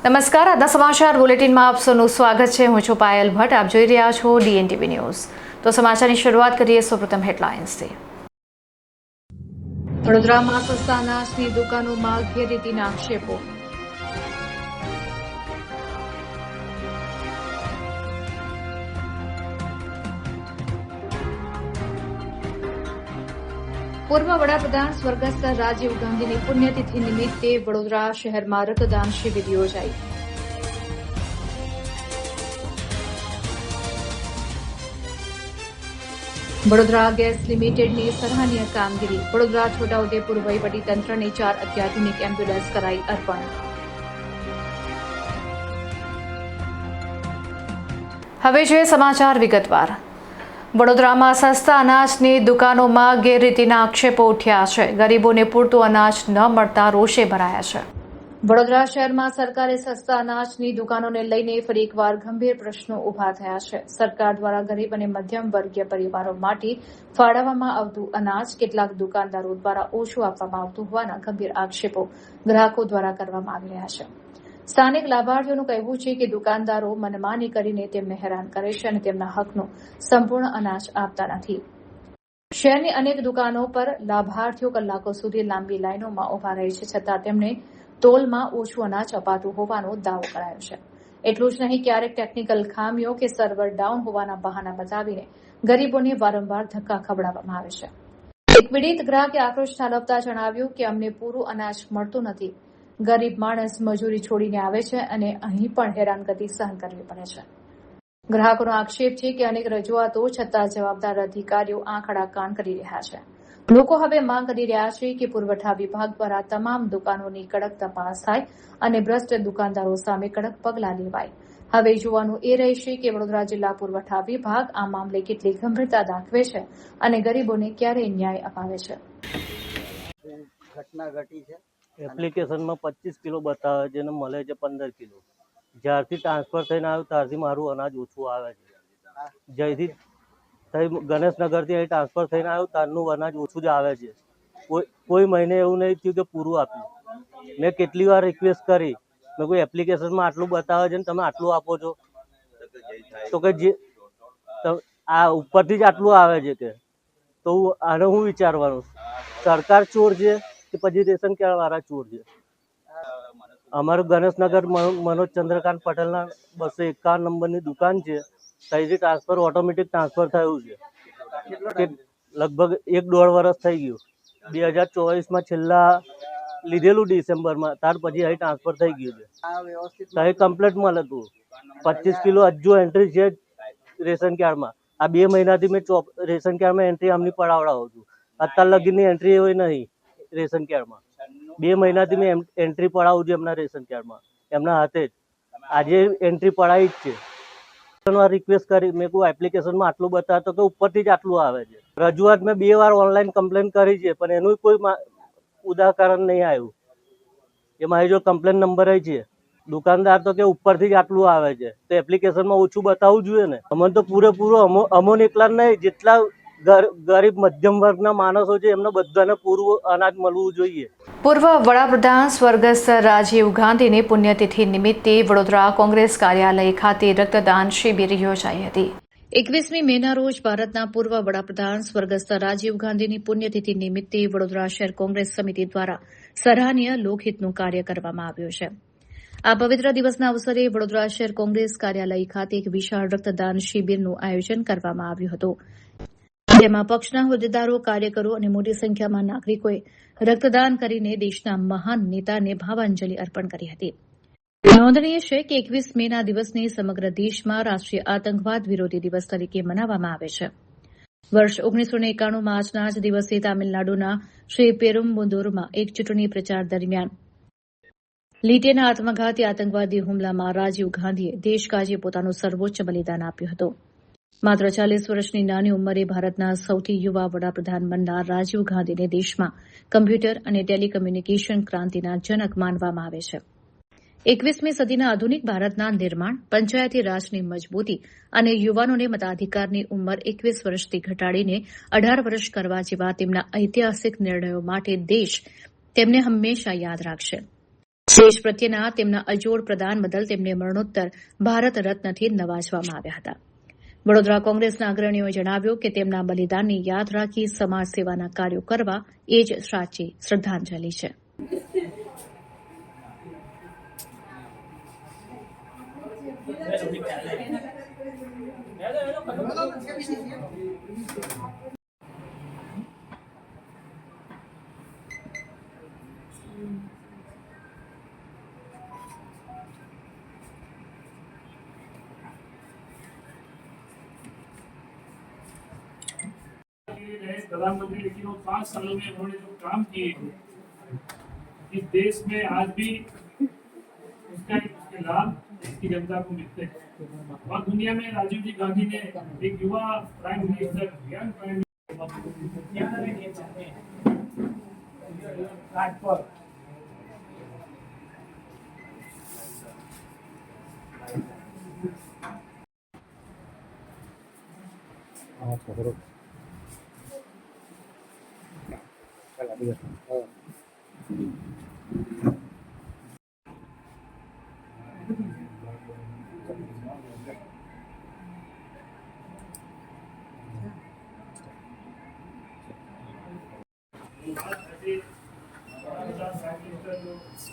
નમસ્કાર, આજના સમાચાર બુલેટિનમાં આપ સૌનું સ્વાગત છે. હું છું પાયલ ભટ્ટ. આપ જોઈ રહ્યા છો DNTV ન્યૂઝ. તો સમાચારની શરૂઆત કરીએ સૌપ્રથમ હેડલાઇન્સથી. વડોદરામાં સસ્તા અનાજની દુકાનોમાં ગેરરીતિના આક્ષેપો. પૂર્વ વડાપ્રધાન સ્વર્ગસ્થ રાજીવ ગાંધીની પુણ્યતિથિ નિમિત્તે વડોદરા શહેરમાં રક્તદાન શિબિર યોજાઈ. વડોદરા ગેસ લિમિટેડની સરાહનીય કામગીરી. વડોદરા છોટાઉદેપુર વહીવટીતંત્રને 4 અત્યાધુનિક એમ્બ્યુલન્સ કરાઈ અર્પણ. હવે જોઈએ સમાચાર વિગતવાર. વડોદરામાં સસ્તા અનાજની દુકાનોમાં ગેરરીતિના આક્ષેપો ઉઠ્યા છે. ગરીબોને પૂરતું અનાજ ન મળતા રોષે ભરાયા છે. વડોદરા શહેરમાં સરકારે સસ્તા અનાજની દુકાનોને લઈને ફરી એકવાર ગંભીર પ્રશ્નો ઉભા થયા છે. સરકાર દ્વારા ગરીબ અને મધ્યમ વર્ગીય પરિવારો માટે ફાળવવામાં આવતું અનાજ કેટલાક દુકાનદારો દ્વારા ઓછું આપવામાં આવતું હોવાના ગંભીર આક્ષેપો ગ્રાહકો દ્વારા કરવામાં આવી રહ્યા છે. સ્થાનિક લાભાર્થીઓનું કહેવું છે કે દુકાનદારો મનમાની કરીને તેમને હેરાન કરે છે અને તેમના હકનું સંપૂર્ણ અનાજ આપતા નથી. શહેરની અનેક દુકાનો પર લાભાર્થીઓ કલાકો સુધી લાંબી લાઇનોમાં ઉભા રહે છે, છતાં તેમને તોલમાં ઓછું અનાજ અપાતું હોવાનો દાવો કરાયો છે. એટલું જ નહીં, ક્યારેક ટેકનિકલ ખામીઓ કે સર્વર ડાઉન હોવાના બહાના બતાવીને ગરીબોને વારંવાર ધક્કા ખવડાવવામાં આવે છે. એક પીડિત ગ્રાહકે આક્રોશ ઠાલવતા જણાવ્યું કે અમને પૂરું અનાજ મળતું નથી. ગરીબ માણસ મજૂરી છોડીને આવે છે અને અહીં પણ હેરાનગતિ સહન કરવી પડે છે. ગ્રાહકોનો આક્ષેપ છે કે અનેક રજૂઆતો છતાં જવાબદાર અધિકારીઓ આંખ આડા કાન કરી રહ્યા છે. લોકો હવે માંગ કરી રહ્યા છે કે પુરવઠા વિભાગ દ્વારા તમામ દુકાનોની કડક તપાસ થાય અને ભ્રષ્ટ દુકાનદારો સામે કડક પગલાં લેવાય. હવે જોવાનું એ રહેશે કે વડોદરા જિલ્લા પુરવઠા વિભાગ આ મામલે કેટલી ગંભીરતા દાખવે છે અને ગરીબોને ક્યારે ન્યાય અપાવે છે. ઘટના ઘટી છે. એપ્લિકેશનમાં 25 કિલો બતાવે છે અને મળે છે 15 કિલો. જ્યારથી ટ્રાન્સફર થઈને આવ્યું ત્યારથી મારું અનાજ ઓછું આવે છે. જયથી થઈ ગણેશનગરથી અહીં ટ્રાન્સફર થઈને આવ્યું ત્યારનું અનાજ ઓછું જ આવે છે. કોઈ મહિને એવું નહીં થયું કે પૂરું આપ્યું. મેં કેટલી વાર રિક્વેસ્ટ કરી, મેં કોઈ એપ્લિકેશનમાં આટલું બતાવે છે ને તમે આટલું આપો છો, તો કે જે આ ઉપરથી જ આટલું આવે છે કે તો આને હું વિચારવાનું, સરકાર ચોર છે કે પછી રેશન કાર્ડ વાળા ચોર છે? અમારું ગણેશનગર મનોજ ચંદ્રકાંત પટેલના 251 નંબરની દુકાન છે. ત્યાંથી ટ્રાન્સફર ઓટોમેટિક ટ્રાન્સફર થયું છે. લગભગ 1-1.5 વર્ષ થઈ ગયું. 2024માં છેલ્લા લીધેલું ડિસેમ્બરમાં, ત્યાર પછી અહીં ટ્રાન્સફર થઈ ગયું છે. ત્યાં કમ્પ્લેટ મળે હતું. 25 કિલો હજુ એન્ટ્રી છે રેશન કાર્ડમાં. આ 2 મહિનાથી મેં રેશન કાર્ડમાં એન્ટ્રી આમની પડાવડાવું છું. અત્યાર લગીની એન્ટ્રી હોય નહીં રેશન કાર્ડમાં. 2 મહિનાથી મેં એન્ટ્રી પડાવું છું એમના રેશન કાર્ડમાં, એમના હાથે જ. આજે એન્ટ્રી પડાવી જ છે. રિક્વેસ્ટ કરી, મેં કોઈ એપ્લિકેશનમાં આટલું બતાવતો કે ઉપરથી જ આટલું આવે છે. રજૂઆત મેં 2 વાર ઓનલાઈન કમ્પ્લેન કરી છે, પણ એનું કોઈ ઉદાહરણ નહીં આવ્યું. એ મારી જો કમ્પ્લેન નંબર છે. દુકાનદાર તો કે ઉપરથી જ આટલું આવે છે, તો એપ્લિકેશનમાં ઓછું બતાવવું જોઈએ ને. અમને તો પૂરેપૂરું અમોને એકલા નહીં, જેટલા ગરીબ મધ્યમ વર્ગના માણસો છે એમને બધાને પૂરું અનાજ મળવું જોઈએ. પૂર્વ વડાપ્રધાન સ્વર્ગસ્થ રાજીવ ગાંધીની પુણ્યતિથિ નિમિત્તે વડોદરા કોંગ્રેસ કાર્યાલય ખાતે રક્તદાન શિબિર યોજાઈ હતી. 21મી મેના રોજ ભારતના પૂર્વ વડાપ્રધાન સ્વર્ગસ્થ રાજીવ ગાંધીની પુણ્યતિથિ નિમિત્તે વડોદરા શહેર કોંગ્રેસ સમિતિ દ્વારા સરાહનીય લોકહિતનું કાર્ય કરવામાં આવ્યું છે. આ પવિત્ર દિવસના અવસરે વડોદરા શહેર કોંગ્રેસ કાર્યાલય ખાતે એક વિશાળ રક્તદાન શિબિરનું આયોજન કરવામાં આવ્યું હતું. જેમાં પક્ષના હોદ્દેદારો, કાર્યકરો અને મોટી સંખ્યામાં નાગરિકોએ રક્તદાન કરીને દેશના મહાન નેતાને ભાવાંજલિ અર્પણ કરી હતી. નોંધનીય છે કે 21 મેના દિવસને સમગ્ર દેશમાં રાષ્ટ્રીય આતંકવાદ વિરોધી દિવસ તરીકે મનાવવામાં આવે છે. વર્ષ 1991માં આજના જ દિવસે તામિલનાડુના શ્રી પેરુમ્બુદુરમાં એક ચૂંટણી પ્રચાર દરમિયાન લીટેના આત્મઘાતી આતંકવાદી હુમલામાં રાજીવ ગાંધીએ દેશ કાજે પોતાનું સર્વોચ્ચ બલિદાન આપ્યું હતું. માત્ર 40 વર્ષની નાની ઉંમરે ભારતના સૌથી યુવા વડાપ્રધાન બનનાર રાજીવ ગાંધીને દેશમાં કમ્પ્યુટર અને ટેલિકમ્યુનિકેશન ક્રાંતિના જનક માનવામાં આવે છે. 21મી સદીના આધુનિક ભારતના નિર્માણ, પંચાયતી રાજની મજબૂતી અને યુવાનોને મતાધિકારની ઉંમર 21 વર્ષથી ઘટાડીને 18 વર્ષ કરવા જેવા તેમના ઐતિહાસિક નિર્ણયો માટે દેશ તેમને હંમેશા યાદ રાખશે. દેશ પ્રત્યેના તેમના અજોડ પ્રદાન બદલ તેમને મરણોત્તર ભારત રત્નથી નવાજવામાં આવ્યા હતા. વડોદરા કોંગ્રેસના અગ્રણીઓએ જણાવ્યું કે તેમના બલિદાનની યાદ રાખી સમાજ સેવાના કાર્યો કરવા એ જ સાચી શ્રદ્ધાંજલિ છે. प्रधानमंत्री, लेकिन वो 5 सालों में उन्होंने जो काम किए इस देश में आज भी उसके लाभ इसकी जनता को मिलते हैं. और दुनिया में राजीव जी गांधी ने एक युवा prime minister, young prime minister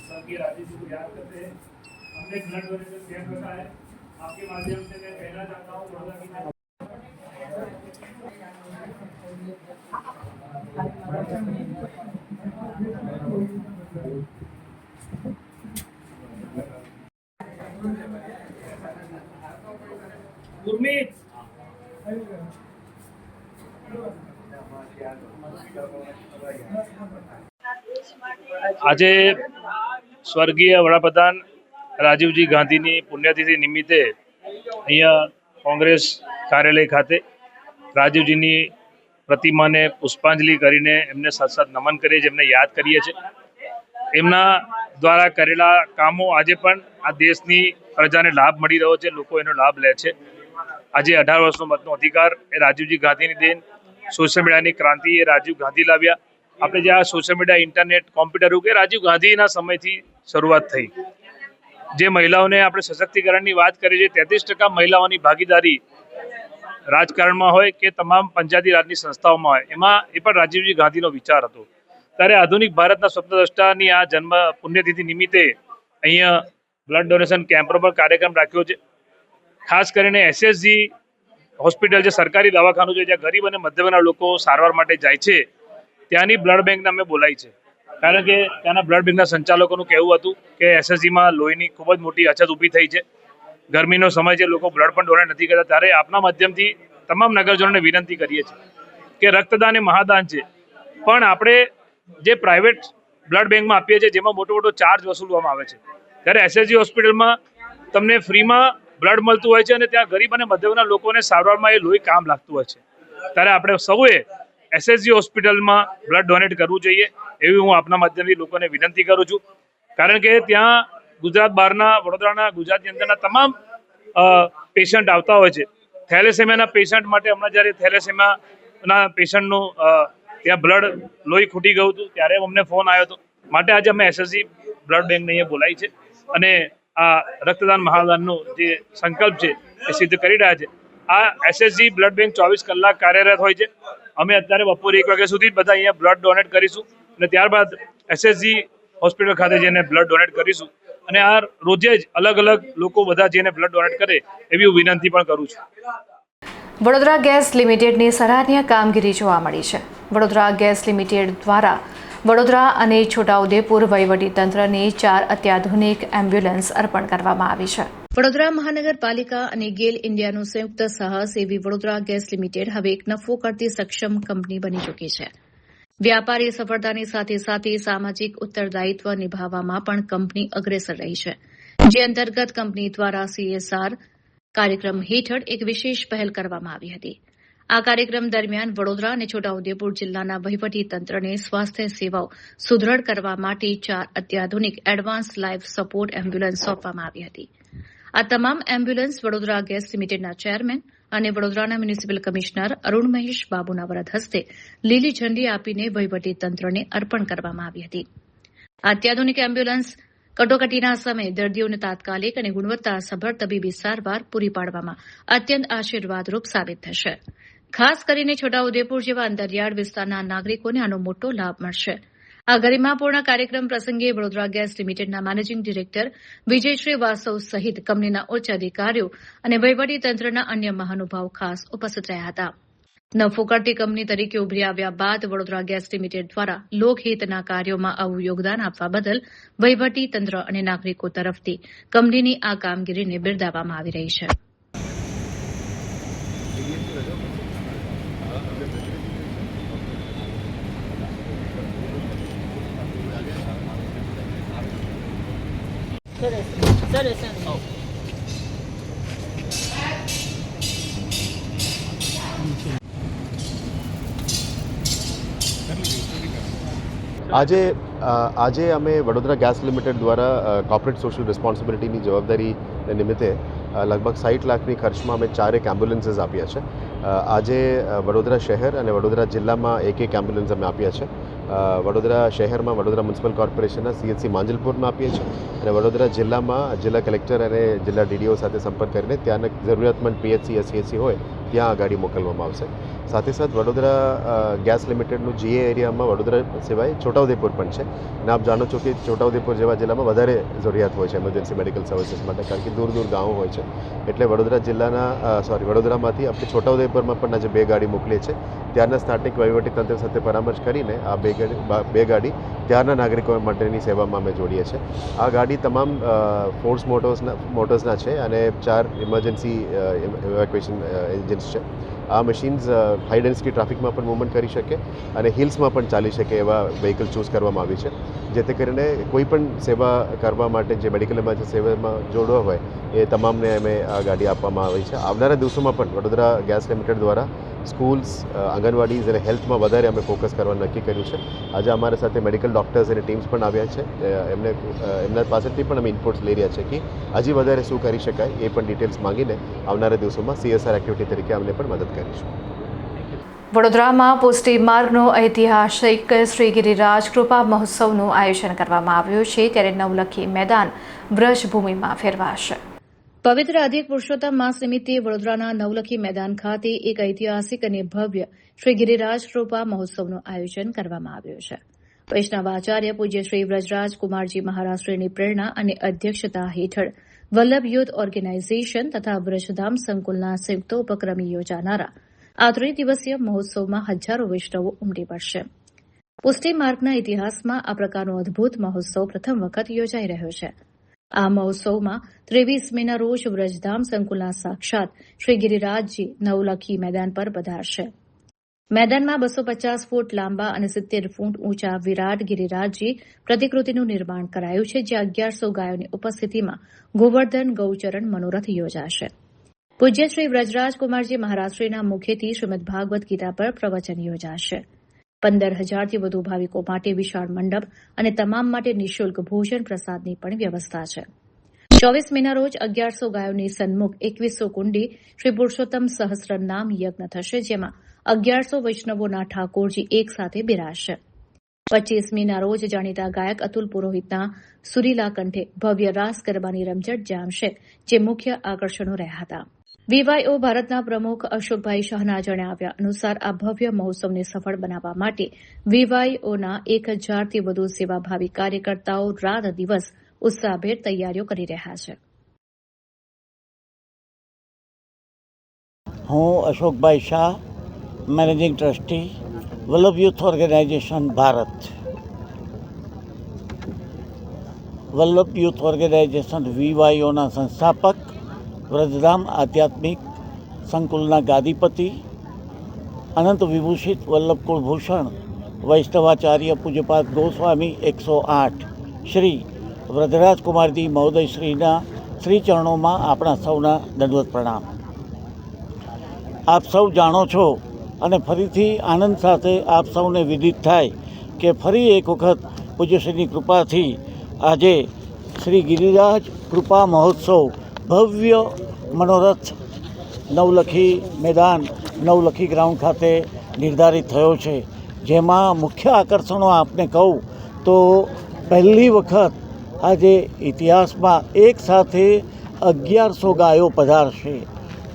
स्वर्गीय राजीव जी को याद करते हैं. हमने ब्लड डोनेशन कैंप रखा है. आपके माध्यम से मैं कहना चाहता हूँ बड़ौदा की गुरमीत આજે સ્વર્ગીય વડાપ્રધાન રાજીવજી ગાંધીની પુણ્યતિથિ નિમિત્તે અહીંયા કોંગ્રેસ કાર્યાલય ખાતે રાજીવજીની પ્રતિમાને પુષ્પાંજલિ કરીને એમને સતત નમન કરીએ છીએ, એમને યાદ કરીએ છીએ. એમના દ્વારા કરેલા કામો આજે પણ આ દેશની પ્રજાને લાભ મળી રહ્યો છે, લોકો એનો લાભ લે છે. આજે 18 વર્ષનો મતનો અધિકાર એ રાજીવજી ગાંધીની દેન, સોશિયલ મીડિયાની ક્રાંતિ એ રાજીવ ગાંધી લાવ્યા. આપણે જે આ સોશિયલ મીડિયા, ઇન્ટરનેટ, કોમ્પ્યુટર કે રાજીવ ગાંધીના સમયથી શરૂઆત થઈ. જે મહિલાઓને આપણે સશક્તિકરણની વાત કરીએ છીએ, 33% મહિલાઓની ભાગીદારી રાજકારણમાં હોય કે તમામ પંચાયતી રાજની સંસ્થાઓમાં હોય, એમાં એ પણ રાજીવજી ગાંધીનો વિચાર હતો. ત્યારે આધુનિક ભારતના સ્વપ્નદ્રષ્ટાની આ જન્મ પુણ્યતિથિ નિમિત્તે અહીંયા બ્લડ ડોનેશન કેમ્પનો પર કાર્યક્રમ રાખ્યો છે. ખાસ કરીને એસએસજી હોસ્પિટલ, જે સરકારી દવાખાનું છે, જ્યાં ગરીબ અને મધ્યમના લોકો સારવાર માટે જાય છે, ત્યાંની બ્લડ બેંકને અમે બોલાવી છે. કારણ કે ત્યાંના બ્લડ બેંકના સંચાલકોનું કહેવું હતું કે એસએસજીમાં લોહીની ખૂબ જ મોટી અછત ઊભી થઈ છે. ગરમીનો સમય છે, લોકો બ્લડ પણ ડોનેટ નથી કરતા. ત્યારે આપના માધ્યમથી તમામ નગરજનોને વિનંતી કરીએ છીએ કે રક્તદાન એ મહાદાન છે, પણ આપણે જે પ્રાઇવેટ બ્લડ બેંકમાં આપીએ છીએ, જેમાં મોટો મોટો ચાર્જ વસૂલવામાં આવે છે, ત્યારે એસએસજી હોસ્પિટલમાં તમને ફ્રીમાં બ્લડ મળતું હોય છે અને ત્યાં ગરીબ અને મધ્યમના લોકોને સારવારમાં એ લોહી કામ લાગતું હોય છે. ત્યારે આપણે સૌએ એસએસજી હોસ્પિટલમાં બ્લડ ડોનેટ કરવું જોઈએ એવી હું આપના માધ્યમથી લોકોને વિનંતી કરું છું. કારણ કે ત્યાં ગુજરાત બહારના, વડોદરાના, ગુજરાતની અંદરના તમામ પેશન્ટ આવતા હોય છે. થેલેસેમિયાના પેશન્ટ માટે હમણાં જ્યારે થેલેસેમિયાના પેશન્ટનું ત્યાં બ્લડ લોહી ખૂટી ગયું હતું, ત્યારે અમને ફોન આવ્યો હતો. માટે આજે અમે એસએસજી બ્લડ બેંકને અહીંયા બોલાવી છે અને આ રક્તદાન મહાદાનનો જે સંકલ્પ છે એ સિદ્ધ કરી રહ્યા છે. આ એસએસજી બ્લડ બેંક 24 કલાક કાર્યરત હોય છે. અમે અત્યારે બપોરે 1 વાગ્યા સુધી બધા અહીંયા બ્લડ ડોનેટ કરીશું અને ત્યારબાદ એસએસજી હોસ્પિટલ ખાતે જઈને બ્લડ ડોનેટ કરીશું. અને આ રોજે જ અલગ અલગ લોકો બધા જઈને બ્લડ ડોનેટ કરે એવી હું વિનંતી પણ કરું છું. વડોદરા ગેસ લિમિટેડની સરાહનીય કામગીરી જોવા મળી છે. વડોદરા ગેસ લિમિટેડ દ્વારા વડોદરા અને છોટાઉદેપુર વહીવટીતંત્રની 4 અત્યાધુનિક એમ્બ્યુલન્સ અર્પણ કરવામાં આવી છે. વડોદરા મહાનગરપાલિકા અને ગેલ ઇન્ડિયાનું સંયુક્ત સાહસ એવી વડોદરા ગેસ લિમિટેડ હવે એક નફો કરતી સક્ષમ કંપની બની ચૂકી છે. વ્યાપારી સફળતાની સાથે સાથે સામાજિક ઉત્તરદાયિત્વ નિભાવવામાં પણ કંપની અગ્રેસર રહી છે, જે અંતર્ગત કંપની દ્વારા CSR કાર્યક્રમ હેઠળ એક વિશેષ પહેલ કરવામાં આવી હતી. આ કાર્યક્રમ દરમિયાન વડોદરા અને છોટાઉદેપુર જિલ્લાના વહીવટીતંત્રને સ્વાસ્થ્ય સેવાઓ સુદૃઢ કરવા માટે 4 અત્યાધુનિક એડવાન્સ લાઈફ સપોર્ટ એમ્બ્યુલન્સ સોંપવામાં આવી હતી. આ તમામ એમ્બ્યુલન્સ વડોદરા ગેસ લિમિટેડના ચેરમેન અને વડોદરાના મ્યુનિસિપલ કમિશનર અરુણ મહેશ બાબુના વરદ હસ્તે લીલી ઝંડી આપીને વહીવટીતંત્રને અર્પણ કરવામાં આવી હતી. આ અત્યાધુનિક એમ્બ્યુલન્સ કટોકટીના સમયે દર્દીઓને તાત્કાલિક અને ગુણવત્તાસભર તબીબી સારવાર પૂરી પાડવામાં અત્યંત આશીર્વાદરૂપ સાબિત થશે. ખાસ કરીને છોટાઉદેપુર જેવા અંતરિયાળ વિસ્તારના નાગરિકોને આનો મોટો લાભ મળશે. આ ગરિમાપૂર્ણ કાર્યક્રમ પ્રસંગે વડોદરા ગેસ લિમિટેડના મેનેજિંગ ડિરેક્ટર વિજય શ્રીવાસ્તવ સહિત કંપનીના ઉચ્ચ અધિકારીઓ અને વહીવટીતંત્રના અન્ય મહાનુભાવો ખાસ ઉપસ્થિત રહ્યા હતા. નફો કરતી કંપની તરીકે ઉભરી આવ્યા બાદ વડોદરા ગેસ લિમિટેડ દ્વારા લોકહિતના કાર્યોમાં આવું યોગદાન આપવા બદલ વહીવટીતંત્ર અને નાગરિકો તરફથી કંપનીની આ કામગીરીને બિરદાવવામાં આવી રહી છે. આજે અમે વડોદરા ગેસ લિમિટેડ દ્વારા કોર્પોરેટ સોશિયલ રિસ્પોન્સિબિલિટીની જવાબદારી નિમિત્તે લગભગ 60 લાખની ખર્ચમાં અમે 4 એમ્બ્યુલન્સીસ આપ્યા છે. આજે વડોદરા શહેર અને વડોદરા જિલ્લામાં એક એમ્બ્યુલન્સ અમે આપ્યા છે. વડોદરા શહેરમાં વડોદરા મ્યુનિસિપલ કોર્પોરેશનના CHC માંજલપુરમાં આપીએ છીએ અને વડોદરા જિલ્લામાં જિલ્લા કલેક્ટર અને જિલ્લા DDO સાથે સંપર્ક કરીને ત્યાંના જરૂરિયાતમંદ PHC SCHC હોય ત્યાં આ ગાડી મોકલવામાં આવશે. સાથે સાથે વડોદરા ગેસ લિમિટેડનું GA એરિયામાં વડોદરા સિવાય છોટાઉદેપુર પણ છે અને આપ જાણો છો કે છોટાઉદેપુર જેવા જિલ્લામાં વધારે જરૂરિયાત હોય છે એમરજન્સી મેડિકલ સર્વિસીસ માટે, કારણ કે દૂર દૂર ગામો હોય છે. એટલે વડોદરા વડોદરામાંથી આપણે છોટાઉદેપુરમાં પણ આજે 2 ગાડી મોકલીએ છીએ. ત્યારના સ્થાનિક વહીવટીતંત્ર સાથે પરામર્શ કરીને આ બે ગાડી ત્યારના નાગરિકો માટેની સેવામાં અમે જોડીએ છીએ. આ ગાડી તમામ ફોર્સ મોટર્સના છે અને 4 ઇમરજન્સી ઇવેક્યુએશન એન્જિન્સ છે. આ મશીન્સ હાઈ ડેન્સિટી ટ્રાફિકમાં પણ મૂવમેન્ટ કરી શકે અને હિલ્સમાં પણ ચાલી શકે એવા વ્હીકલ ચૂઝ કરવામાં આવી છે, જેથી કરીને કોઈ પણ સેવા કરવા માટે જે મેડિકલ ઇમરજન્સી સેવામાં જોડવા હોય એ તમામને અમે આ ગાડી આપવામાં આવી છે. આવનારા દિવસોમાં પણ વડોદરા ગેસ લિમિટેડ દ્વારા સ્કૂલ્સ, આંગણવાડીઝ અને હેલ્થમાં વધારે અમે ફોકસ કરવાનું નક્કી કર્યું છે. આજે અમારા સાથે મેડિકલ ડૉક્ટર્સ અને ટીમ્સ પણ આવ્યા છે. એમના પાસેથી પણ અમે ઇનપુટ્સ લઈ રહ્યા છે કે હજી વધારે શું કરી શકાય એ પણ ડિટેલ્સ માંગીને આવનારા દિવસોમાં CSR એક્ટિવિટી તરીકે અમને પણ મદદ કરીશું. વડોદરામાં પુષ્ટિ માર્ગનો ઐતિહાસિક શ્રી ગિરિરાજ કૃપા મહોત્સવનું આયોજન કરવામાં આવ્યું છે, ત્યારે નવલખી મેદાન વ્રજભૂમિમાં ફેરવાશે. પવિત્ર અધિક પુરુષોત્તમ માસ નિમિત્તે વડોદરાના નવલખી મેદાન ખાતે એક ઐતિહાસિક અને ભવ્ય શ્રી ગિરિરાજ કૃપા મહોત્સવનું આયોજન કરવામાં આવ્યું છે. વૈષ્ણવાચાર્ય પૂજ્ય શ્રી વ્રજરાજ કુમારજી મહારાષ્ટ્રની પ્રેરણા અને અધ્યક્ષતા હેઠળ વલ્લભ યુથ ઓર્ગેનાઇઝેશન તથા વ્રજધામ સંકુલના સંયુક્ત ઉપક્રમે યોજાનારા આ 3 દિવસીય મહોત્સવમાં હજારો વૈષ્ણવો ઉમટી પડશે. પુષ્ટિ માર્ગના ઇતિહાસમાં આ પ્રકારનો અદભુત મહોત્સવ પ્રથમ વખત યોજાઈ રહ્યો છે. આ મહોત્સવમાં 23 મેના રોજ વ્રજધામ સંકુલના સાક્ષાત શ્રી ગિરિરાજજી નવલખી મેદાન પર પધારશે. મેદાનમાં 250 ફૂટ લાંબા અને 70 ફૂટ ઊંચા વિરાટ ગિરિરાજજી પ્રતિકૃતિનું નિર્માણ કરાયું છે, જ્યાં 1100 ગાયોની ઉપસ્થિતિમાં ગોવર્ધન ગૌચરણ મનોરથ યોજાશે. પૂજ્ય શ્રી વ્રજરાજ કુમારજી મહારાષ્ટ્રીના મુખેથી શ્રીમદ ભાગવત ગીતા પર પ્રવચન યોજાશે. 15,000થી વધુ ભાવિકો માટે વિશાળ મંડપ અને તમામ માટે નિઃશુલ્ક ભોજન પ્રસાદની પણ વ્યવસ્થા છે. 24 મેના રોજ 1100 ગાયોની સન્મુખ 2100 કુંડી શ્રી પુરુષોત્તમ સહસ્ર નામ યજ્ઞ થશે, જેમાં 1100 વૈષ્ણવોના ઠાકોરજી એક સાથે બિરાજશે. 25 મીના રોજ જાણીતા ગાયક અતુલ પુરોહિતના સુરીલા કંઠે ભવ્ય રાસ ગરબાની રમઝટ જામશે, જે મુખ્ય આકર્ષણો રહ્યા હતા. VYO ભારતના પ્રમુખ અશોકભાઈ શાહના જણાવ્યા અનુસાર આ ભવ્ય મહોત્સવને સફળ બનાવવા માટે VYOના 1000થી વધુ સેવાભાવી કાર્યકર્તાઓ રાત દિવસ ઉત્સાહભેર તૈયારીઓ કરી રહ્યા છે. હું Ashokbhai Shah, managing trustee, Vallabh youth organisation Bharat. Vallabh youth organisation VYOના સંસ્થાપક, વ્રજધામ આધ્યાત્મિક સંકુલના ગાદીપતિ, અનંત વિભૂષિત વલ્લભ કુળભૂષણ વૈષ્ણવાચાર્ય પૂજ્યપાદ ગોસ્વામી 108 શ્રી વ્રજરાજ કુમારજી મહોદયશ્રીના શ્રી ચરણોમાં આપણા સૌના દંડવત પ્રણામ. આપ સૌ જાણો છો અને ફરીથી આનંદ સાથે આપ સૌને વિદિત થાય કે ફરી એક વખત પૂજ્યશ્રીની કૃપાથી આજે શ્રી ગિરિરાજ કૃપા મહોત્સવ ભવ્ય મનોરથ નવલખી મેદાન નવલખી ગ્રાઉન્ડ ખાતે નિર્ધારિત થયો છે, જેમાં મુખ્ય આકર્ષણો આપને કહું તો પહેલી વખત આજે ઇતિહાસમાં એક સાથે 1100 ગાયો પધારશે.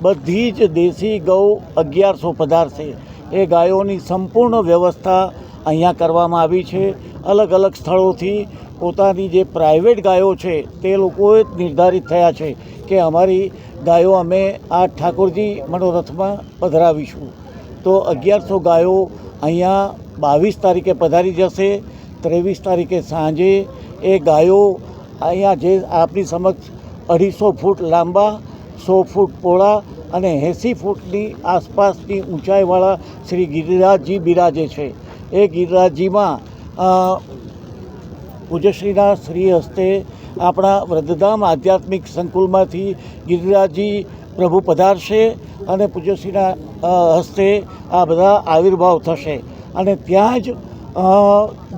બધી જ દેશી ગૌ 1100 પધારશે. એ ગાયોની સંપૂર્ણ વ્યવસ્થા અહીંયા કરવામાં આવી છે. અલગ અલગ સ્થળોથી પોતાની જે પ્રાઇવેટ ગાયો છે તે લોકોએ નિર્ધારિત થયા છે કે અમારી ગાયો અમે આ ઠાકોરજી મનોરથમાં પધરાવીશું. તો 1100 ગાયો અહીંયા 22 તારીખે પધારી જશે. 23 તારીખે સાંજે એ ગાયો અહીંયા જે આપણી સમક્ષ 250 ફૂટ લાંબા, 100 ફૂટ પહોળા અને 80 ફૂટની આસપાસની ઊંચાઈવાળા શ્રી ગિરિરાજજી બિરાજે છે. એ ગિરિરાજજીમાં પૂજ્યશ્રીના શ્રી હસ્તે આપણા વૃદ્ધધામ આધ્યાત્મિક સંકુલમાંથી ગિરિરાજજી પ્રભુ પધારશે અને પૂજ્યશ્રીના હસ્તે આ બધા આવિર્ભાવ થશે અને ત્યાં જ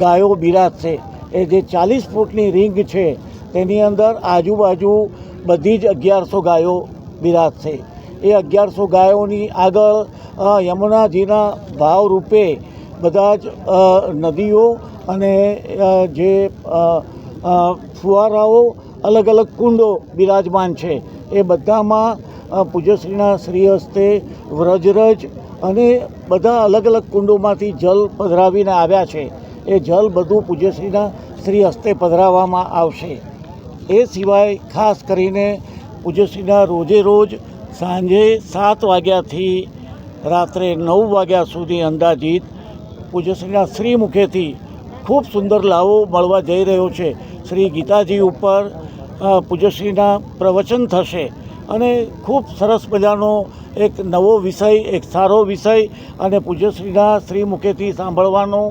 ગાયો બિરાજશે. એ જે 40 ફૂટની રિંગ છે તેની અંદર આજુબાજુ બધી જ 1100 ગાયો બિરાજશે. એ 1100 ગાયોની આગળ યમુનાજીના ભાવ રૂપે બધા જ નદીઓ અને જે ફુવારાઓ, અલગ અલગ કુંડો બિરાજમાન છે. એ બધામાં પૂજ્યશ્રીના શ્રી હસ્તે વ્રજરજ અને બધા અલગ અલગ કુંડોમાંથી જલ પધરાવીને આવ્યા છે. એ જલ બધું પૂજ્યશ્રીના શ્રી હસ્તે પધરાવવામાં આવશે. એ સિવાય ખાસ કરીને પૂજ્યશ્રીના રોજે રોજ સાંજે 7 વાગ્યાથી રાત્રે 9 વાગ્યા સુધી અંદાજિત પૂજ્યશ્રીના શ્રી મુખેથી ખૂબ સુંદર લાવો મળવા જઈ રહ્યો છે. શ્રી ગીતાજી ઉપર પૂજ્યશ્રીના પ્રવચન થશે અને ખૂબ સરસ મજાનો એક નવો વિષય, એક સારો વિષય અને પૂજ્યશ્રીના શ્રી મુખેથી સાંભળવાનો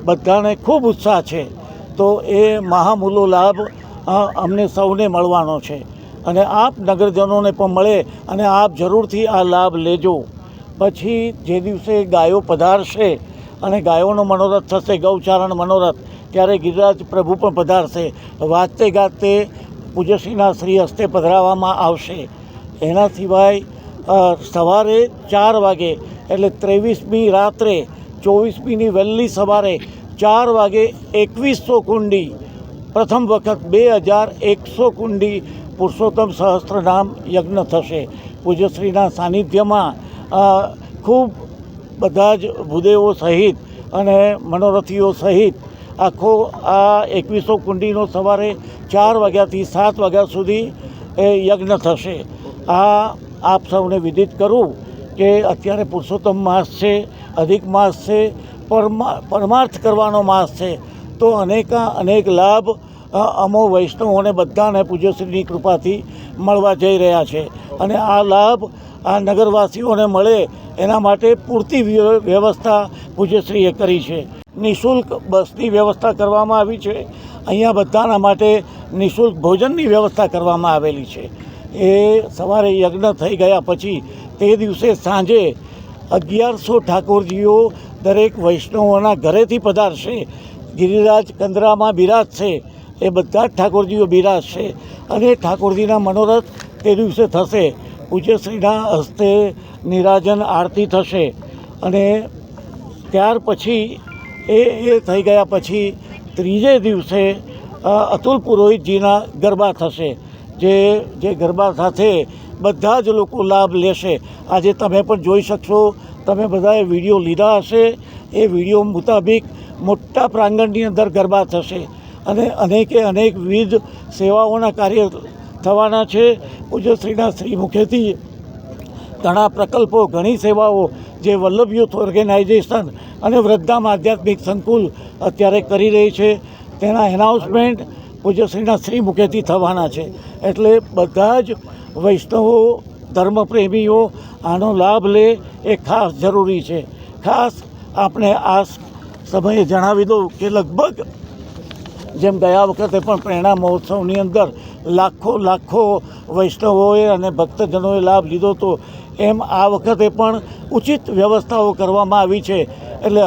બધાને ખૂબ ઉત્સાહ છે. તો એ મહામૂલો લાભ અમને સૌને મળવાનો છે અને આપ નગરજનોને પણ મળે અને આપ જરૂરથી આ લાભ લેજો. પછી જે દિવસે ગાયો પધારશે અને ગાયોનો મનોરથ થશે, ગૌચારણ મનોરથ, ત્યારે ગિરિરાજ પ્રભુ પણ પધારશે. વાજતે ગાજતે પૂજ્યશ્રીના શ્રી હસ્તે પધરાવવામાં આવશે. એના સિવાય સવારે 4 વાગે એટલે 23મી રાત્રે 24મીની વહેલી સવારે 4 વાગે 2100 કુંડી, પ્રથમ વખત 2100 કુંડી પુરુષોત્તમ સહસ્ત્રનામ યજ્ઞ થશે. પૂજ્યશ્રીના સાનિધ્યમાં ખૂબ બધા જ ભૂદેવો સહિત અને મનોરથીઓ સહિત આખો આ 2100 કુંડીનો સવારે 4 વાગ્યાથી 7 વાગ્યા સુધી એ યજ્ઞ થશે. આ આપ સૌને વિદિત કરું કે અત્યારે પુરુષોત્તમ માસ છે, અધિક માસ છે, પરમાર્થ કરવાનો માસ છે. તો અનેક લાભ અમો વૈષ્ણવોને બધાને પૂજ્યશ્રીની કૃપાથી મળવા જઈ રહ્યા છે અને આ લાભ આ નગરવાસીઓને મળે એના માટે પૂરતી વ્યવસ્થા પૂજ્યશ્રીએ કરી છે. નિઃશુલ્ક બસની વ્યવસ્થા કરવામાં આવી છે. અહીંયા બધાના માટે નિઃશુલ્ક ભોજનની વ્યવસ્થા કરવામાં આવેલી છે. એ સવારે યજ્ઞ થઈ ગયા પછી તે દિવસે સાંજે 1100 ઠાકોરજીઓ દરેક વૈષ્ણવોના ઘરેથી પધારશે. ગિરિરાજ કંદરામાં બિરાજશે. એ બધા જ ઠાકોરજીઓ બિરાજશે અને ઠાકોરજીના મનોરથ તે દિવસે થશે. પૂજ્યશ્રીના હસ્તે નિરાજન આરતી થશે અને ત્યાર પછી એ થઈ ગયા પછી ત્રીજે દિવસે અતુલ પુરોહિતજીના ગરબા થશે. જે ગરબા સાથે બધા જ લોકો લાભ લેશે. આજે તમે પણ જોઈ શકશો, તમે બધાએ વિડીયો લીધા હશે. એ વિડીયો મુતાબિક મોટા પ્રાંગણની અંદર ગરબા થશે અને અનેક વિવિધ સેવાઓના કાર્ય થવાના છે. પૂજ્યશ્રીના શ્રી મુખેથી ઘણા પ્રકલ્પો, ઘણી સેવાઓ જે વલ્લભ યુથ ઓર્ગેનાઇઝેશન અને વૃદ્ધામ આધ્યાત્મિક સંકુલ અત્યારે કરી રહી છે તેના એનાઉન્સમેન્ટ પૂજ્યશ્રીના શ્રી મુખેથી થવાના છે. એટલે બધા જ વૈષ્ણવો, ધર્મપ્રેમીઓ આનો લાભ લે એ ખાસ જરૂરી છે. ખાસ આપણે આ સમયે જણાવી દઉં કે લગભગ જેમ ગયા વખતે પણ પ્રેરણા મહોત્સવની અંદર લાખો વૈષ્ણવોએ અને ભક્તજનોએ લાભ લીધો હતો, એમ આ વખતે પણ ઉચિત વ્યવસ્થાઓ કરવામાં આવી છે. એટલે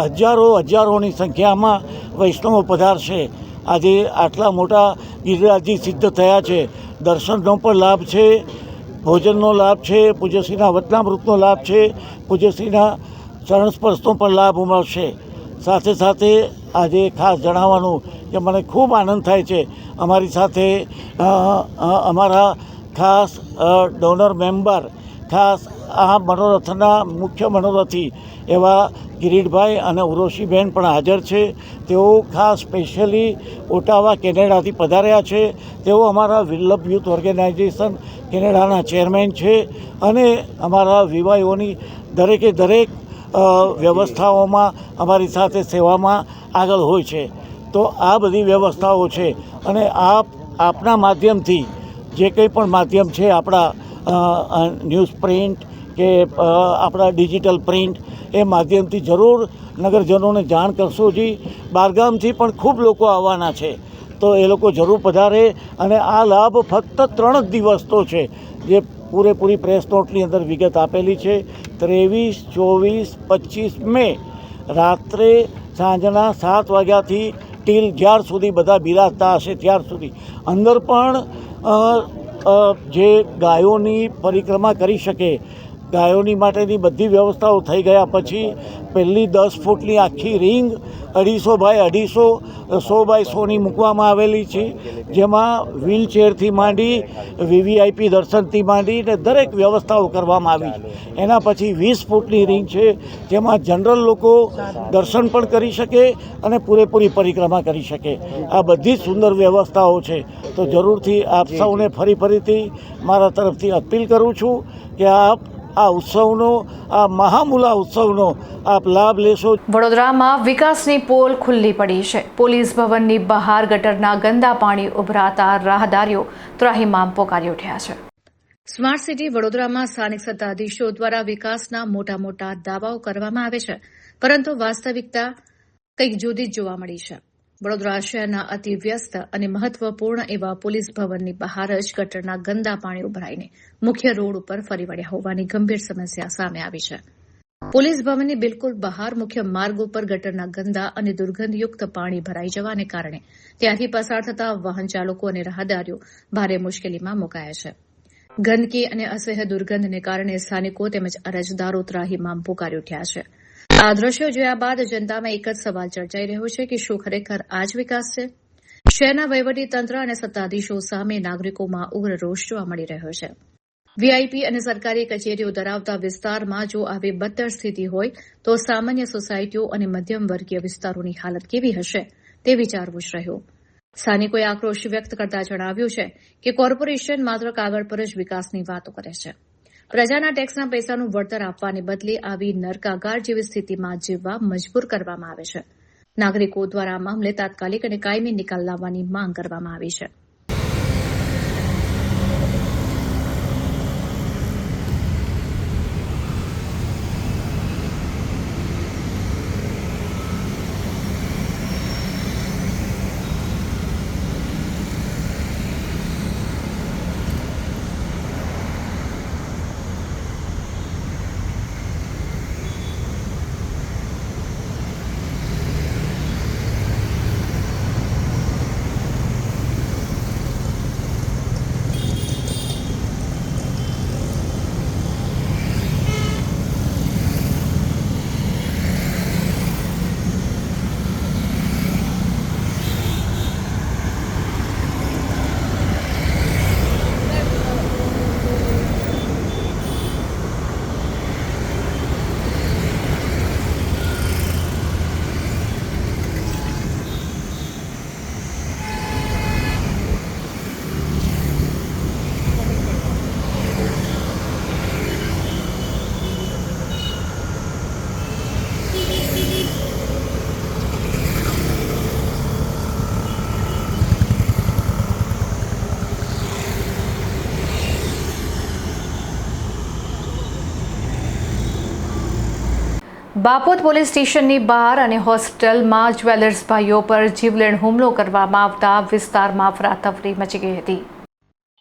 હજારોની સંખ્યામાં વૈષ્ણવો પધારશે. આજે આટલા મોટા ગિરિરાજજી સિદ્ધ થયા છે. દર્શનનો પણ લાભ છે, ભોજનનો લાભ છે, પૂજ્યશ્રીના વચનામૃતનો લાભ છે, પૂજ્યશ્રીના ચરણ સ્પર્શનો પણ લાભ મળશે. સાથે આજે ખાસ જણાવવાનું કે મને ખૂબ આનંદ થાય છે. અમારી સાથે અમારા ખાસ ડોનર મેમ્બર, ખાસ આ મનોરથના મુખ્ય મનોરથી એવા કિરીટભાઈ અને ઉર્વશીબેન પણ હાજર છે. તેઓ ખાસ સ્પેશિયલી ઓટાવા કેનેડાથી પધાર્યા છે. તેઓ અમારા વિલ્લભ યુથ ઓર્ગેનાઇઝેશન કેનેડાના ચેરમેન છે અને અમારા વિવાહીઓની દરેકે દરેક વ્યવસ્થાઓમાં અમારી સાથે સેવામાં આગળ હોય છે. તો આ બધી વ્યવસ્થાઓ છે અને આપના માધ્યમથી જે કંઈ પણ માધ્યમ છે, આપણા ન્યૂઝ પ્રિન્ટ કે આપણા ડિજિટલ પ્રિન્ટ, એ માધ્યમથી જરૂર નગરજનોને જાણ કરશો. બહારગામથી પણ ખૂબ લોકો આવવાના છે, તો એ લોકો જરૂર પધારે. અને આ લાભ ફક્ત 3 જ દિવસનો છે, જે પૂરેપૂરી પ્રેસ નોટની અંદર વિગત આપેલી છે. 23, 24, 25 મે રાત્રે સાંજના 7 વાગ્યાથી ટીલ જ્યાર સુધી બધા બિરાજતા હશે ત્યાર સુધી અંદર પણ જે ગાયોની પરિક્રમા કરી શકે, ગાયોની માટેની બધી વ્યવસ્થાઓ થઈ ગયા પછી પહેલી 10 ફૂટની આખી રિંગ 250 બાય 250, 100 બાય 100ની મૂકવામાં આવેલી છે, જેમાં વ્હીલચેરથી માંડી VVIP દર્શનથી માંડી ને દરેક વ્યવસ્થાઓ કરવામાં આવી છે. એના પછી 20 ફૂટની રિંગ છે, જેમાં જનરલ લોકો દર્શન પણ કરી શકે અને પૂરેપૂરી પરિક્રમા કરી શકે. આ બધી જ સુંદર વ્યવસ્થાઓ છે. તો જરૂરથી આપ સૌને ફરીથી મારા તરફથી અપીલ કરું છું કે આપ આ ઉત્સવનો, આ મહામૂલા ઉત્સવનો આપ લાભ લેશો. વડોદરામાં વિકાસની પોલ ખુલ્લી પડી છે. પોલીસ ભવનની બહાર ગટરના ગંદા પાણી ઉભરાતા રાહદારીઓ ત્રાહિમામ પોકારી ઉઠ્યા છે. સ્માર્ટ સિટી વડોદરામાં સ્થાનિક સત્તાધીશો દ્વારા વિકાસના મોટા દાવાઓ કરવામાં આવે છે, પરંતુ વાસ્તવિકતા કંઈક જુદી જ જોવા મળી છે. વડોદરા શહેરના અતિ વ્યસ્ત અને મહત્વપૂર્ણ એવા પોલીસ ભવનની બહાર જ ગટરના ગંદા પાણી ઉભરાઈને મુખ્ય રોડ ઉપર ફરી વળ્યા હોવાની ગંભીર સમસ્યા સામે આવી છે. પોલીસ ભવનની બિલકુલ બહાર મુખ્ય માર્ગ ઉપર ગટરના ગંદા અને દુર્ગંધયુક્ત પાણી ભરાઈ જવાને કારણે ત્યાંથી પસાર થતા વાહન ચાલકો અને રાહદારીઓ ભારે મુશ્કેલીમાં મુકાયા છે. ગંદકી અને અસહ્ય દુર્ગંધને કારણે સ્થાનિકો તેમજ અરજદારો ત્રાહિમામ પોકારી ઉઠ્યા છે. આ દ્રશ્યો જોયા બાદ જનતામાં એક જ સવાલ ચર્ચાઈ રહ્યો છે કે શું ખરેખર આ જ વિકાસ છે? શહેરના વહીવટીતંત્ર અને સત્તાધીશો સામે નાગરિકોમાં ઉગ્ર રોષ જોવા મળી રહ્યો છે. VIP અને સરકારી કચેરીઓ ધરાવતા વિસ્તારમાં જો આવી બદતર સ્થિતિ હોય તો સામાન્ય સોસાયટીઓ અને મધ્યમ વર્ગીય વિસ્તારોની હાલત કેવી હશે તે વિચારવું જ રહ્યું. સ્થાનિકોએ આક્રોશ વ્યક્ત કરતા જણાવ્યું છે કે કોર્પોરેશન માત્ર કાગળ પર જ વિકાસની વાતો કરે છે. પ્રજાના ટેક્સના પૈસાનું વળતર આપવાને બદલે આવી નરકાગાર જેવી સ્થિતિમાં જીવવા મજબૂર કરવામાં આવે છે. નાગરિકો દ્વારા આ મામલે તાત્કાલિક અને કાયમી નિકાલ લાવવાની માંગ કરવામાં આવી છે. બાપોદ પોલીસ સ્ટેશનની બહાર અને હોસ્પિટલમાં જ્વેલર્સ ભાઈઓ પર જીવલેણ હુમલો કરવામાં આવતા વિસ્તારમાં અફરાતફરી મચી ગઈ હતી.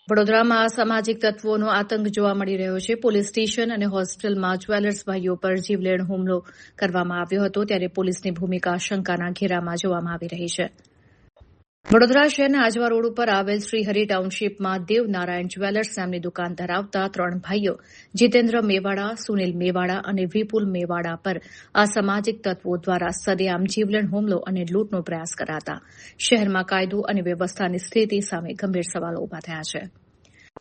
વડોદરામાં અસામાજિક તત્વોનો આતંક જોવા મળી રહ્યો છે. પોલીસ સ્ટેશન અને હોસ્પિટલમાં જ્વેલર્સ ભાઈઓ પર જીવલેણ હુમલો કરવામાં આવ્યો હતો, ત્યારે પોલીસની ભૂમિકા શંકાના ઘેરામાં જોવામાં આવી રહી છે. વડોદરા શહેરના આજવા રોડ ઉપર આવેલ શ્રી હરિ ટાઉનશીપમાં દેવનારાયણ જ્વેલર્સ નામની દુકાન ધરાવતા 3 ભાઈઓ જીતેન્દ્ર મેવાડા, સુનિલ મેવાડા અને વિપુલ મેવાડા પર અસામાજિક તત્વો દ્વારા સદેઆમ જીવલેણ હુમલો અને લૂંટનો પ્રયાસ કરાતા શહેરમાં કાયદો અને વ્યવસ્થાની સ્થિતિ સામે ગંભીર સવાલો ઉભા થયા છે.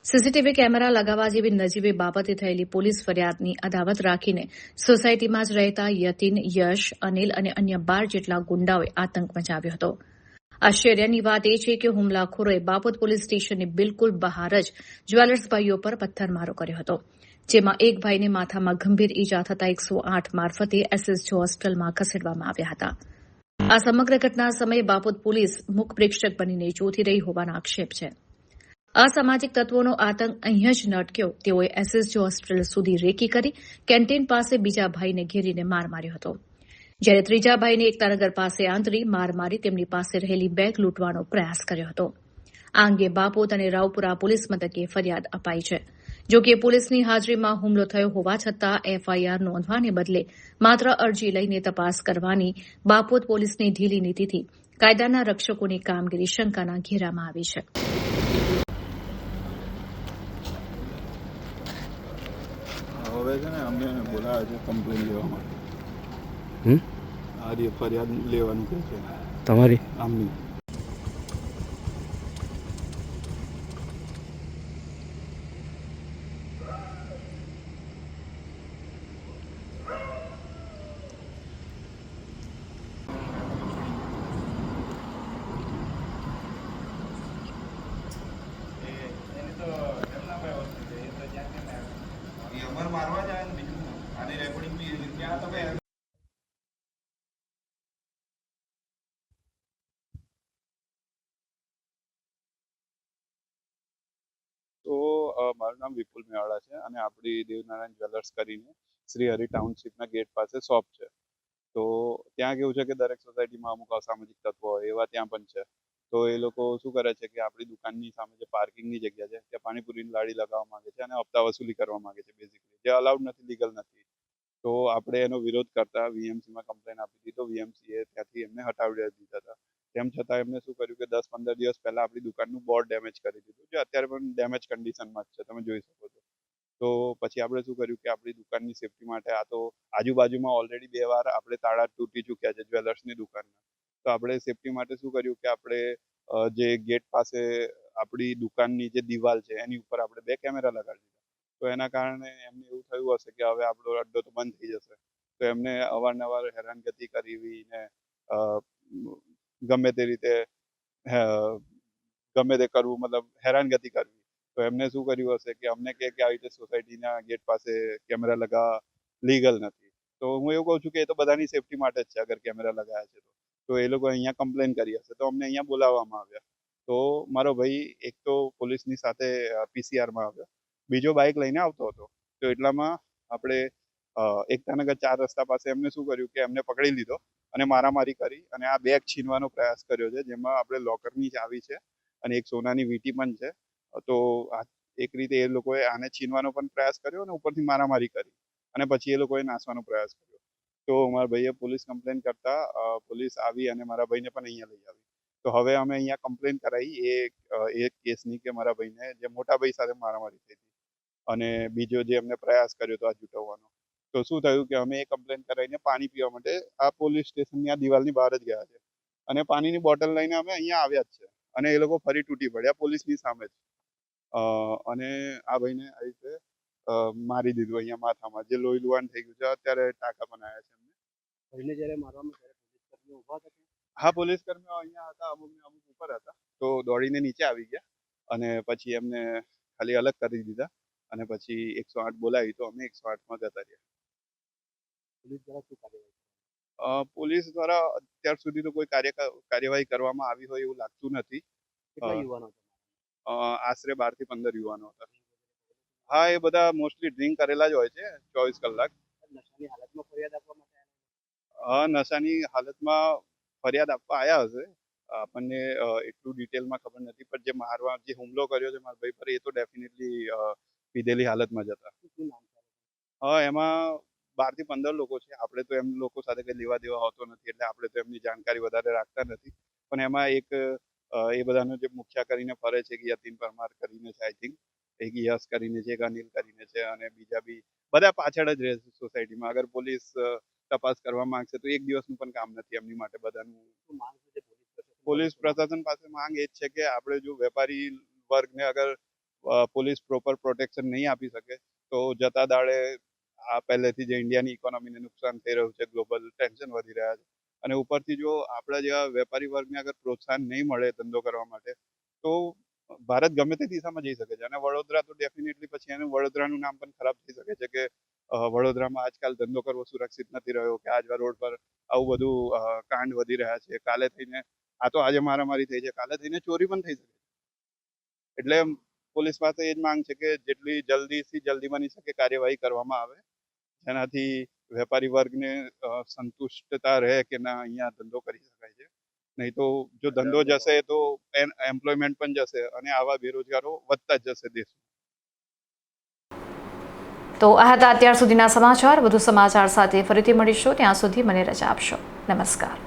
સીસીટીવી કેમેરા લગાવવા જેવી નજીવી બાબતે થયેલી પોલીસ ફરિયાદની અદાવત રાખીને સોસાયટીમાં જ રહેતા યતીન, યશ, અનિલ અને અન્ય 12 જેટલા ગુંડાઓએ આતંક મચાવ્યો હતો. આશ્ચર્યની વાત એ છે કે હુમલાખોરોએ બાપોદ પોલીસ સ્ટેશનની બિલકુલ બહાર જ જ્વેલર્સ ભાઈઓ પર પથ્થરમારો કર્યો હતો, જેમાં એક ભાઈને માથામાં ગંભીર ઈજા થતાં 108 મારફતે એસએસજી હોસ્પિટલમાં ખસેડવામાં આવ્યા હતા. આ સમગ્ર ઘટના સમયે બાપોદ પોલીસ મૂક પ્રેક્ષક બનીને જોતી રહી હોવાનો આક્ષેપ છે. અસામાજિક તત્વોનો આતંક અહીં જ ન અટક્યો. તેઓએ એસએસજી હોસ્પિટલ સુધી રેકી કરી કેન્ટીન પાસે બીજા ભાઈને ઘેરીને માર માર્યો હતો, જ્યારે ત્રીજા ભાઈને એકતાનગર પાસે આંતરી માર મારી તેમની પાસે રહેલી બેગ લૂંટવાનો પ્રયાસ કર્યો હતો. આ અંગે બાપોદ અને રાવપુરા પોલીસ મથકે ફરિયાદ અપાઈ છે. જો કે પોલીસની હાજરીમાં હુમલો થયો હોવા છતાં એફઆઈઆર નોંધવાને બદલે માત્ર અરજી લઈને તપાસ કરવાની બાપોદ પોલીસની ઢીલી નીતિથી કાયદાના રક્ષકોની કામગીરી શંકાના ઘેરામાં આવી છે. હવે છે ને અમને બોલાવે છે કમ્પ્લેન લેવા માટે. આ ફરિયાદ લેવાનું કહે છે તમારી આમની. મારવા જાય ને બીજું આની રેકોર્ડિંગ બી ત્યાં તમે તો મારું નામ વિપુલ મેવાડા છે અને આપણી દેવનારાયણ જ્વેલર્સ કરીને શ્રી હરિ ટાઉનશીપના ગેટ પાસે શોપ છે. તો ત્યાં કેવું છે કે દરેક સોસાયટીમાં અમુક અસામાજિક તત્વો હોય એવા ત્યાં પણ છે. તો એ લોકો શું કરે છે કે આપણી દુકાનની સામે જે પાર્કિંગની જગ્યા છે ત્યાં પાણીપુરીની લારી લગાવવા માંગે છે અને હપ્તા વસૂલી કરવા માંગે છે, બેઝિકલી જે અલાઉડ નથી, લીગલ નથી. તો આપણે એનો વિરોધ કરતા વીએમસીમાં કમ્પ્લેન આપી હતી. તો વીએમસીએ ત્યાંથી એમને હટાવી દીધા હતા. તેમ છતાં એમને શું કર્યું કે 10-15 દિવસ પહેલા આપણી દુકાનનું બોર્ડ ડેમેજ કરી દીધું, જે અત્યારે પણ ડેમેજ કન્ડિશનમાં જ છે, તમે જોઈ શકો છો. તો પછી આપણે શું કર્યું કે આપણી દુકાનની સેફટી માટે આ તો આજુબાજુમાં ઓલરેડી 2 વાર આપણે તાળા તૂટી ચૂક્યા છે જ્વેલર્સની દુકાનના. તો આપણે સેફટી માટે શું કર્યું કે આપણે જે ગેટ પાસે આપણી દુકાનની જે દિવાલ છે એની ઉપર આપણે 2 કેમેરા લગાડી દીધા. તો એના કારણે એમને એવું થયું હશે કે હવે આપણો અડ્ડો તો બંધ થઈ જશે. તો એમને અવારનવાર હેરાનગતિ કરવી ને ગમે તે રીતે ગમે તે કરવું, મતલબ હેરાનગતિ કરવી. તો એમને શું કર્યું હશે કે અમને કે આવી રીતે સોસાયટીના ગેટ પાસે કેમેરા લગાવવા લીગલ નથી. તો હું એવું કહું છું કે એ તો બધાની સેફટી માટે જ છે. અગર કેમેરા લગાવ્યા છે તો એ લોકો અહીંયા કમ્પ્લેન કરી હશે, તો અમને અહીંયા બોલાવવામાં આવ્યા. તો મારો ભાઈ એક તો પોલીસની સાથે પીસીઆરમાં આવ્યો, બીજો બાઇક લઈને આવતો હતો. તો એટલામાં આપણે એકતાનગર 4 રસ્તા પાસે એમને શું કર્યું કે એમને પકડી લીધો અને મારામારી કરી અને આ બેગ છીનવાનો પ્રયાસ કર્યો છે, જેમાં આપણે લોકરની ચાવી છે અને એક સોનાની વીંટી પણ છે. તો એક રીતે એ લોકોએ આને છીનવાનો પણ પ્રયાસ કર્યો અને ઉપરથી મારામારી કરી અને પછી એ લોકોએ નાસવાનો પ્રયાસ કર્યો. તો મારા ભાઈએ પોલીસ કમ્પ્લેન કરતા પોલીસ આવી અને મારા ભાઈને પણ અહીંયા લઈ આવી. તો હવે અમે અહીંયા કમ્પ્લેન કરાવી એ કેસની કે મારા ભાઈને જે મોટા ભાઈ સાથે મારામારી થઈ હતી અને બીજો જે એમને પ્રયાસ કર્યો હતો આ જૂટવવાનો. તો શું થયું કે અમે એ કમ્પ્લેન કરાવીને પાણી પીવા માટે આ પોલીસ સ્ટેશનની આ દિવાલની બહાર જ ગયા છે અને પાણીની બોટલ લઈને અમે અહીંયા આવ્યા જ છે અને એ લોકો ફરી તૂટી પડ્યા પોલીસની સામે જ. અને આ ભાઈને આવી રીતે મારી દીધું અહીંયા માથામાં, જે લોહી લુહાણ થઈ ગયું છે. અત્યારે ટાંકા પણ આવ્યા છે એમને. ભાઈને જ્યારે મારવામાં પોલીસકર્મીઓ ઊભા હતા? હા, પોલીસ કર્મીઓ અહીંયા હતા, અમુક ઉપર હતા. તો દોડીને નીચે આવી ગયા અને પછી એમને ખાલી અલગ કરી દીધા અને પછી 108 બોલાવી. તો અમે 108માં જતા રહ્યા. પોલીસ દ્વારા અત્યાર સુધી તો કોઈ કાર્યવાહી કરવામાં આવી હોય એવું લાગતું નથી. આશરે 12 થી 15 યુવાનો હતા. હા, એ બધા મોસ્ટલી ડ્રિંક કરેલા જ હોય છે 24 કલાક. નશાની હાલતમાં ફરિયાદ આપવા આવ્યા હશે. આપણને એટલું ડિટેલમાં ખબર નથી, પણ જે હુમલો કર્યો છે મારા ભાઈ પર, એ તો ડેફિનેટલી પીધેલી હાલતમાં જ હતા. એમાં 12 થી 15 લોકો છે. આપણે તો એમ લોકો સાથે કંઈ લેવા દેવા હોતો નથી, એટલે આપણે તો એમની જાણકારી વધારે રાખતા નથી. પણ એમાં એક એ બધાનો જે મુખ્ય કરીને ફરે છે કે યતીન પરમાર કરીને છે, આઈ થિંક એક યશ કરીને છે, એક અનિલ કરીને છે, અને બીજા બી બધા પાછળ જ રહે છે સોસાયટીમાં. અગર પોલીસ તપાસ કરવા માંગશે તો એક દિવસનું પણ કામ નથી એમની માટે બધાનું. પોલીસ પ્રશાસન પાસે માંગ એ જ છે કે આપણે જો વેપારી વર્ગને અગર પોલીસ પ્રોપર પ્રોટેક્શન નહીં આપી શકે તો જતા દાડે આ પહેલેથી જે ઇન્ડિયાની ઇકોનોમીને નુકસાન થઈ રહ્યું છે, ગ્લોબલ ટેન્શન વધી રહ્યા છે, અને ઉપરથી જો આપણા જેવા વેપારી વર્ગને અગર પ્રોત્સાહન નહીં મળે ધંધો કરવા માટે તો ભારત ગમે તે દિશામાં જઈ શકે છે. અને વડોદરા તો ડેફિનેટલી પછી એનું વડોદરાનું નામ પણ ખરાબ થઈ શકે છે કે વડોદરામાં આજકાલ ધંધો કરવો સુરક્ષિત નથી રહ્યો, કે આજવા રોડ પર આવું બધું કાંડ વધી રહ્યા છે. કાલે થઈને આ તો આજે મારામારી થઈ છે, કાલે થઈને ચોરી પણ થઈ શકે છે. એટલે પોલીસ પાસે એ જ માંગ છે કે જેટલી જલ્દીથી જલ્દી બની શકે કાર્યવાહી કરવામાં આવે, જેનાથી વેપારી વર્ગને સંતુષ્ટતા રહે કે ના અહીંયા ધંધો કરી શકાય છે. નહીં તો જો ધંધો જશે તો એમ્પ્લોયમેન્ટ પણ જશે અને આવા બેરોજગારો વધતા જ જશે દેશમાં. તો આ હતા અત્યાર સુધીના સમાચાર. વધુ સમાચાર સાથે ફરીથી મળીશું. ત્યાં સુધી મને રજા આપશો. નમસ્કાર.